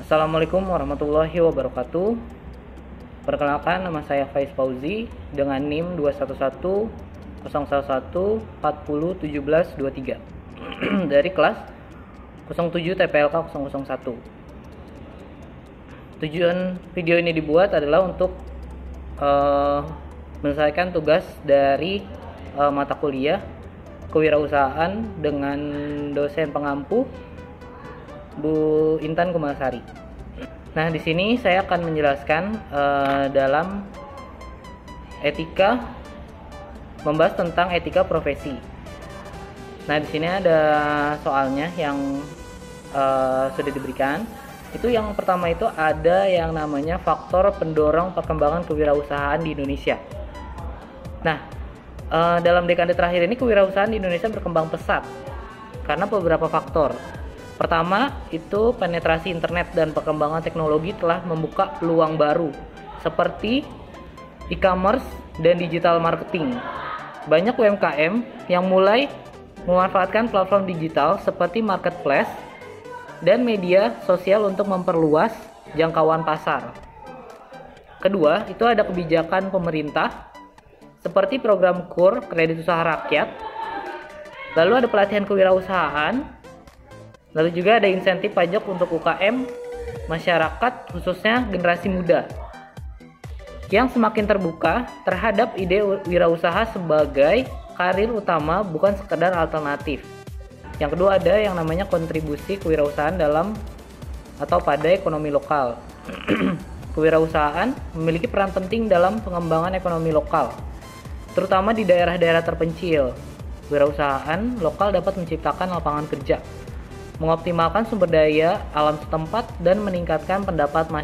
Assalamualaikum warahmatullahi wabarakatuh. Perkenalkan, nama saya Faiz Fauzi dengan NIM 2110111401723 dari kelas 07 TPLK 001. Tujuan video ini dibuat adalah untuk menyelesaikan tugas dari mata kuliah kewirausahaan dengan dosen pengampu Bu Intan Kumalasari. Nah, di sini saya akan menjelaskan dalam etika, membahas tentang etika profesi. Nah, di sini ada soalnya yang sudah diberikan. Itu yang pertama itu ada yang namanya faktor pendorong perkembangan kewirausahaan di Indonesia. Nah, dalam dekade terakhir ini kewirausahaan di Indonesia berkembang pesat karena beberapa faktor. Pertama, itu penetrasi internet dan perkembangan teknologi telah membuka peluang baru seperti e-commerce dan digital marketing. Banyak UMKM yang mulai memanfaatkan platform digital seperti marketplace dan media sosial untuk memperluas jangkauan pasar. Kedua, itu ada kebijakan pemerintah seperti program KUR, kredit usaha rakyat. Lalu ada pelatihan kewirausahaan. Lalu juga ada insentif pajak untuk UKM masyarakat, khususnya generasi muda, yang semakin terbuka terhadap ide wirausaha sebagai karir utama, bukan sekedar alternatif. Yang kedua ada yang namanya kontribusi kewirausahaan dalam atau pada ekonomi lokal. Kewirausahaan memiliki peran penting dalam pengembangan ekonomi lokal, terutama di daerah-daerah terpencil. Kewirausahaan lokal dapat menciptakan lapangan kerja, mengoptimalkan sumber daya alam setempat, dan meningkatkan pendapatan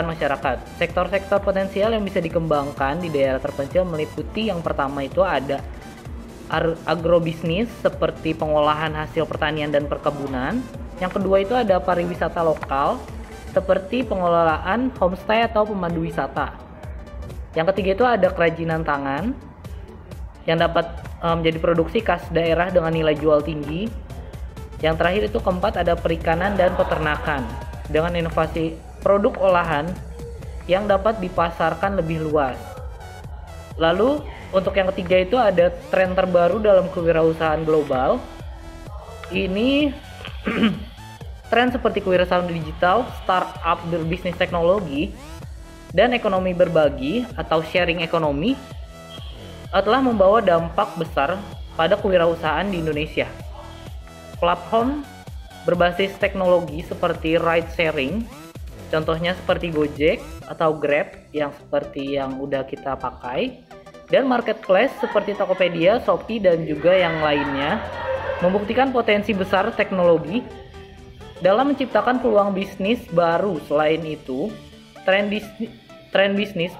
masyarakat. Sektor-sektor potensial yang bisa dikembangkan di daerah terpencil meliputi yang pertama itu ada agrobisnis seperti pengolahan hasil pertanian dan perkebunan. Yang kedua itu ada pariwisata lokal seperti pengelolaan homestay atau pemandu wisata. Yang ketiga itu ada kerajinan tangan yang dapat menjadi produksi khas daerah dengan nilai jual tinggi. Yang terakhir itu keempat ada perikanan dan peternakan dengan inovasi produk olahan yang dapat dipasarkan lebih luas. Lalu untuk yang ketiga itu ada tren terbaru dalam kewirausahaan global. Ini tren seperti kewirausahaan digital, startup berbisnis teknologi, dan ekonomi berbagi atau sharing ekonomi telah membawa dampak besar pada kewirausahaan di Indonesia. Platform berbasis teknologi seperti ride sharing, contohnya seperti Gojek atau Grab yang seperti yang udah kita pakai, dan marketplace seperti Tokopedia, Shopee, dan juga yang lainnya, membuktikan potensi besar teknologi dalam menciptakan peluang bisnis baru. Selain itu, tren bisnis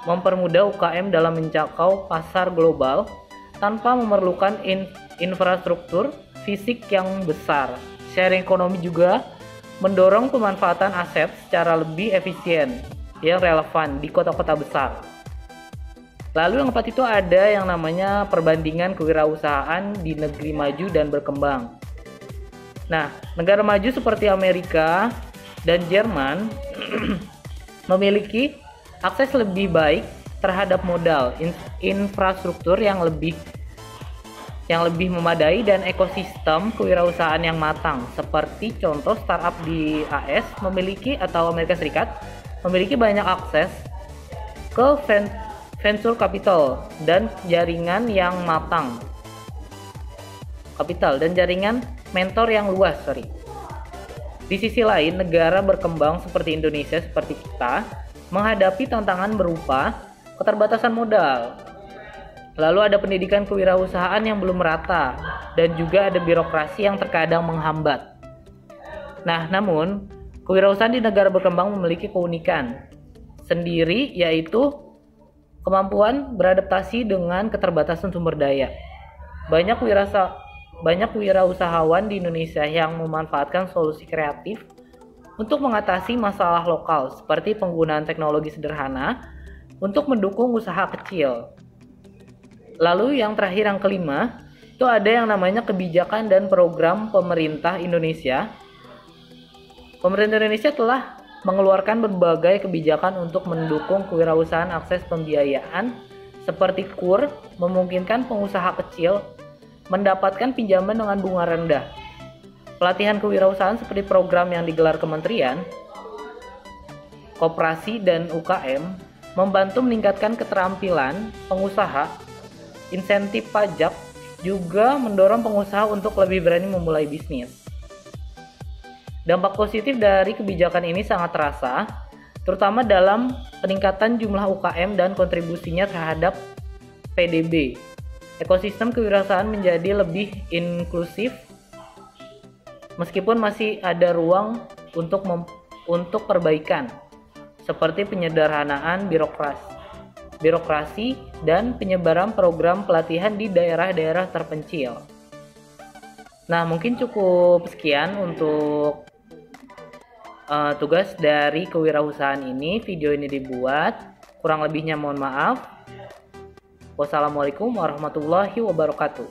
mempermudah UKM dalam menjangkau pasar global tanpa memerlukan infrastruktur fisik yang besar. Sharing ekonomi juga mendorong pemanfaatan aset secara lebih efisien yang relevan di kota-kota besar. Lalu yang keempat itu ada yang namanya perbandingan kewirausahaan di negeri maju dan berkembang. Nah, negara maju seperti Amerika dan Jerman memiliki akses lebih baik terhadap modal, infrastruktur yang lebih memadai, dan ekosistem kewirausahaan yang matang. Seperti contoh startup di AS atau Amerika Serikat memiliki banyak akses ke venture capital dan jaringan yang matang. Dan jaringan mentor yang luas, Di sisi lain, negara berkembang seperti Indonesia seperti kita menghadapi tantangan berupa keterbatasan modal. Lalu ada pendidikan kewirausahaan yang belum merata, dan juga ada birokrasi yang terkadang menghambat. Nah, namun kewirausahaan di negara berkembang memiliki keunikan sendiri, yaitu kemampuan beradaptasi dengan keterbatasan sumber daya. Banyak wirausahawan di Indonesia yang memanfaatkan solusi kreatif untuk mengatasi masalah lokal, seperti penggunaan teknologi sederhana untuk mendukung usaha kecil. Lalu yang terakhir, yang kelima, itu ada yang namanya kebijakan dan program pemerintah Indonesia Pemerintah Indonesia telah mengeluarkan berbagai kebijakan untuk mendukung kewirausahaan. Akses pembiayaan seperti KUR memungkinkan pengusaha kecil mendapatkan pinjaman dengan bunga rendah. Pelatihan kewirausahaan seperti program yang digelar kementerian, koperasi, dan UKM membantu meningkatkan keterampilan pengusaha. Insentif pajak juga mendorong pengusaha untuk lebih berani memulai bisnis. Dampak positif dari kebijakan ini sangat terasa, terutama dalam peningkatan jumlah UKM dan kontribusinya terhadap PDB. Ekosistem kewirausahaan menjadi lebih inklusif, meskipun masih ada ruang untuk perbaikan, seperti penyederhanaan birokrasi dan penyebaran program pelatihan di daerah-daerah terpencil. Nah, mungkin cukup sekian untuk tugas dari kewirausahaan ini. Video ini dibuat, kurang lebihnya mohon maaf. Wassalamualaikum warahmatullahi wabarakatuh.